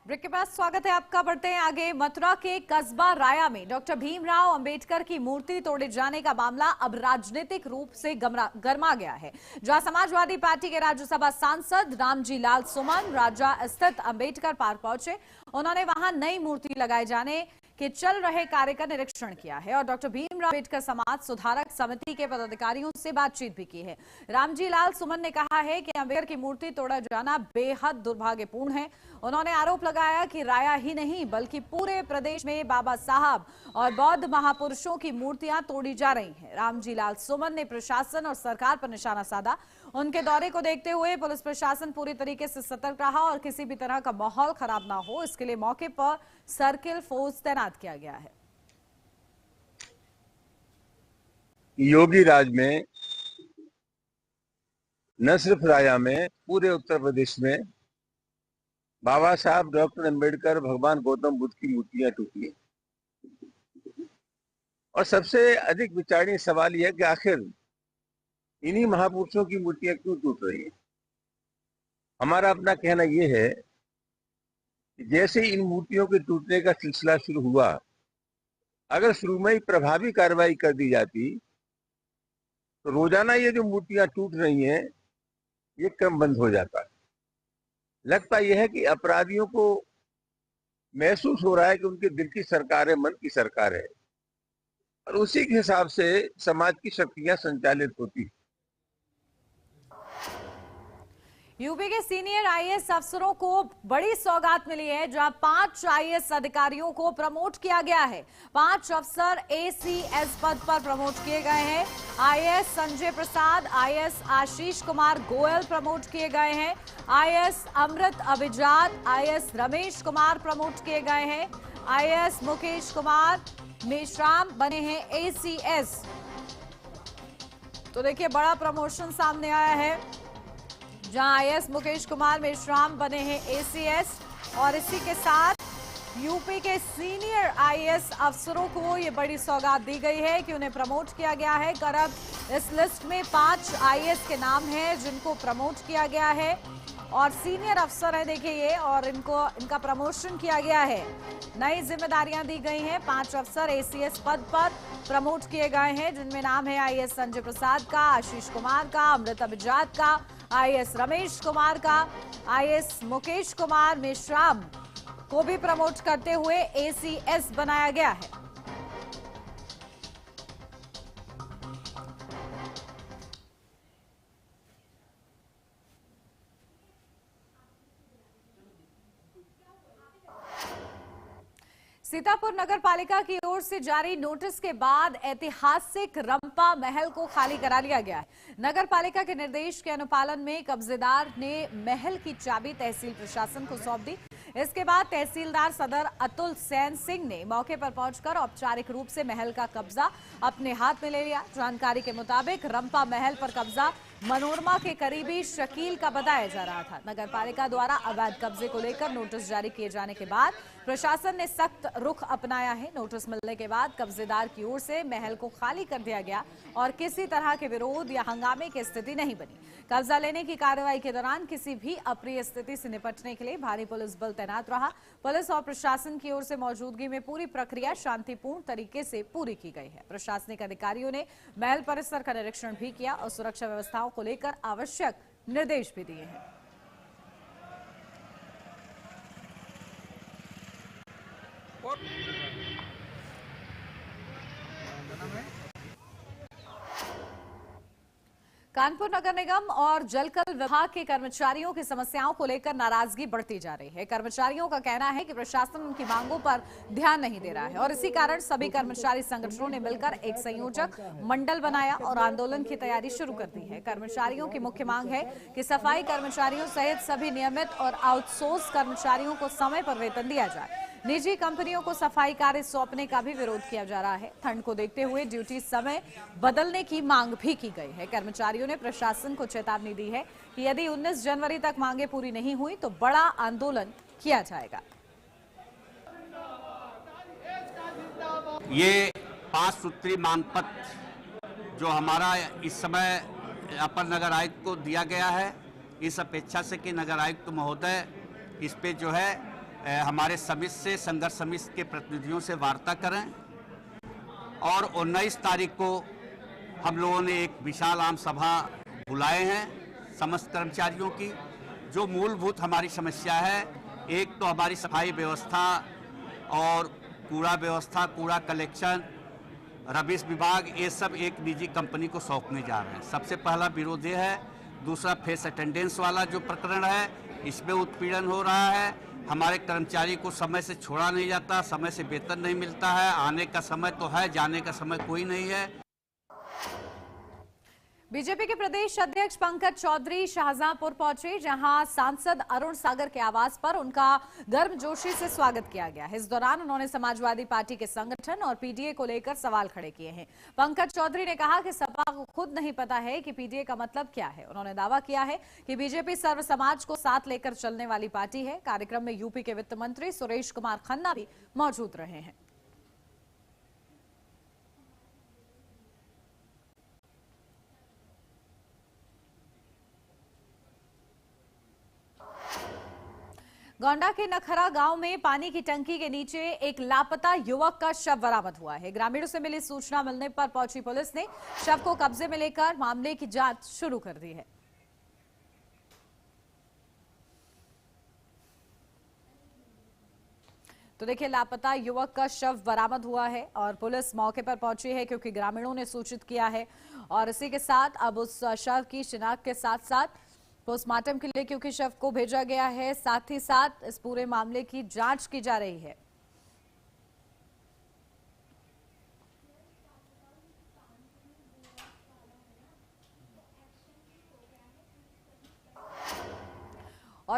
Break के बाद स्वागत है आपका। बढ़ते हैं आगे। मथुरा के कस्बा राया में डॉक्टर भीमराव अंबेडकर की मूर्ति तोड़े जाने का मामला अब राजनीतिक रूप से गर्मा गया है, जहां समाजवादी पार्टी के राज्यसभा सांसद रामजी लाल सुमन राजा स्थित अंबेडकर पार्क पहुंचे। उन्होंने वहां नई मूर्ति लगाए जाने के चल रहे कार्य का निरीक्षण किया है और डॉक्टर भीमराव अंबेडकर समाज सुधारक समिति के पदाधिकारियों से बातचीत भी की है। रामजी लाल सुमन ने कहा है कि अंबेडकर की मूर्ति तोड़ा जाना बेहद दुर्भाग्यपूर्ण है। उन्होंने आरोप लगाया कि राया ही नहीं बल्कि पूरे प्रदेश में बाबा साहब और बौद्ध महापुरुषों की मूर्तियां तोड़ी जा रही हैं। रामजी लाल सुमन ने प्रशासन और सरकार पर निशाना साधा। उनके दौरे को देखते हुए पुलिस प्रशासन पूरी तरीके से सतर्क रहा और किसी भी तरह का माहौल खराब ना हो, इसके लिए मौके पर सर्किल फोर्स तैनात किया गया है। योगी राज में न सिर्फ राया में, पूरे उत्तर प्रदेश में बाबा साहब डॉक्टर अंबेडकर, भगवान गौतम बुद्ध की मूर्तियां टूटी है। और सबसे अधिक विचारणीय सवाल यह है कि आखिर इन्हीं महापुरुषों की मूर्तियां क्यों टूट रही हैं। हमारा अपना कहना यह है कि जैसे इन मूर्तियों के टूटने का सिलसिला शुरू हुआ, अगर शुरू में ही प्रभावी कार्रवाई कर दी जाती तो रोजाना ये जो मूर्तियां टूट रही हैं ये क्रम बंद हो जाता। लगता यह है कि अपराधियों को महसूस हो रहा है कि उनके दिल की सरकार है, मन की सरकार है, और उसी के हिसाब से समाज की शक्तियां संचालित होती। यूपी के सीनियर आईएएस अफसरों को बड़ी सौगात मिली है, जहां 5 आईएएस अधिकारियों को प्रमोट किया गया है। 5 अफसर एसीएस पद पर प्रमोट किए गए हैं। IAS Sanjay Prasad, IAS Ashish Kumar Goyal promote किए गए हैं। आईएएस अमृत अभिजात, आईएएस रमेश कुमार प्रमोट किए गए हैं। आईएएस मुकेश कुमार मेश्राम बने हैं एसीएस। तो देखिए, बड़ा प्रमोशन सामने आया है, जहां आईएएस मुकेश कुमार मेश्राम बने हैं एसीएस। और इसी के साथ यूपी के सीनियर आईएएस अफसरों को ये बड़ी सौगात दी गई है कि उन्हें प्रमोट किया गया है। करब इस लिस्ट में 5 आईएएस के नाम हैं जिनको प्रमोट किया गया है और सीनियर अफसर है, देखिए ये, और इनका प्रमोशन किया गया है। नई जिम्मेदारियां दी गई हैं। 5 अफसर एसीएस पद पर प्रमोट किए गए हैं, जिनमें नाम है आईएएस संजय प्रसाद का, आशीष कुमार का, अमृत अभिजात का, आईएएस रमेश कुमार का, आईएएस मुकेश कुमार मेश्राम को भी प्रमोट करते हुए एसीएस बनाया गया है। सीतापुर नगर पालिका की ओर से जारी नोटिस के बाद ऐतिहासिक रंपा महल को खाली करा लिया गया है। नगर पालिका के निर्देश के अनुपालन में कब्जेदार ने महल की चाबी तहसील प्रशासन को सौंप दी। इसके बाद तहसीलदार सदर अतुल सैन सिंह ने मौके पर पहुंचकर औपचारिक रूप से महल का कब्जा अपने हाथ में ले लिया। जानकारी के मुताबिक रंपा महल पर कब्जा मनोरमा के करीबी शकील का बताया जा रहा था। नगर पालिका द्वारा अवैध कब्जे को लेकर नोटिस जारी किए जाने के बाद प्रशासन ने सख्त रुख अपनाया है। नोटिस मिलने के बाद कब्जेदार की ओर से महल को खाली कर दिया गया और किसी तरह के विरोध या हंगामे की स्थिति नहीं बनी। कब्जा लेने की कार्रवाई के दौरान किसी भी अप्रिय स्थिति से निपटने के लिए भारी पुलिस बल तैनात रहा। पुलिस और प्रशासन की ओर से मौजूदगी में पूरी प्रक्रिया शांतिपूर्ण तरीके से पूरी की गई है। प्रशासनिक अधिकारियों ने महल परिसर का निरीक्षण भी किया और सुरक्षा व्यवस्थाओं को लेकर आवश्यक निर्देश भी दिए हैं। कानपुर नगर निगम और जलकल विभाग के कर्मचारियों की समस्याओं को लेकर नाराजगी बढ़ती जा रही है। कर्मचारियों का कहना है कि प्रशासन उनकी मांगों पर ध्यान नहीं दे रहा है और इसी कारण सभी कर्मचारी संगठनों ने मिलकर एक संयोजक मंडल बनाया और आंदोलन की तैयारी शुरू कर दी है। कर्मचारियों की मुख्य मांग है कि सफाई कर्मचारियों सहित सभी नियमित और आउटसोर्स कर्मचारियों को समय पर वेतन दिया जाए। निजी कंपनियों को सफाई कार्य सौंपने का भी विरोध किया जा रहा है। ठंड को देखते हुए ड्यूटी समय बदलने की मांग भी की गई है। कर्मचारियों ने प्रशासन को चेतावनी दी है कि यदि 19 जनवरी तक मांगे पूरी नहीं हुई तो बड़ा आंदोलन किया जाएगा। ये 5 सूत्री मांग पत्र जो हमारा इस समय अपर नगर आयुक्त को दिया गया है, इस अपेक्षा से कि नगर आयुक्त महोदय इस पे जो है हमारे समिति से, संघर्ष समिति के प्रतिनिधियों से वार्ता करें। और 19 तारीख को हम लोगों ने एक विशाल आम सभा बुलाए हैं समस्त कर्मचारियों की। जो मूलभूत हमारी समस्या है, एक तो हमारी सफाई व्यवस्था और कूड़ा व्यवस्था, कूड़ा कलेक्शन, रबिश विभाग, ये सब एक निजी कंपनी को सौंपने जा रहे हैं। सबसे पहला विरोध ये है। दूसरा, फेस अटेंडेंस वाला जो प्रकरण है, इसमें उत्पीड़न हो रहा है। हमारे कर्मचारी को समय से छोड़ा नहीं जाता, समय से वेतन नहीं मिलता है। आने का समय तो है, जाने का समय कोई नहीं है। बीजेपी के प्रदेश अध्यक्ष पंकज चौधरी शाहजहांपुर पहुंचे, जहां सांसद अरुण सागर के आवास पर उनका गर्मजोशी से स्वागत किया गया। इस दौरान उन्होंने समाजवादी पार्टी के संगठन और पीडीए को लेकर सवाल खड़े किए हैं। पंकज चौधरी ने कहा कि सपा को खुद नहीं पता है कि पीडीए का मतलब क्या है। उन्होंने दावा किया है कि बीजेपी सर्व समाज को साथ लेकर चलने वाली पार्टी है। कार्यक्रम में यूपी के वित्त मंत्री सुरेश कुमार खन्ना भी मौजूद रहे हैं। गोंडा के नखरा गांव में पानी की टंकी के नीचे एक लापता युवक का शव बरामद हुआ है। ग्रामीणों से मिली सूचना मिलने पर पहुंची पुलिस ने शव को कब्जे में लेकर मामले की जांच शुरू कर दी है। तो देखिए, लापता युवक का शव बरामद हुआ है और पुलिस मौके पर पहुंची है क्योंकि ग्रामीणों ने सूचित किया है। और इसी के साथ अब उस शव की शिनाख्त के साथ साथ पोस्टमार्टम के लिए क्योंकि शव को भेजा गया है, साथ ही साथ इस पूरे मामले की जांच की जा रही है।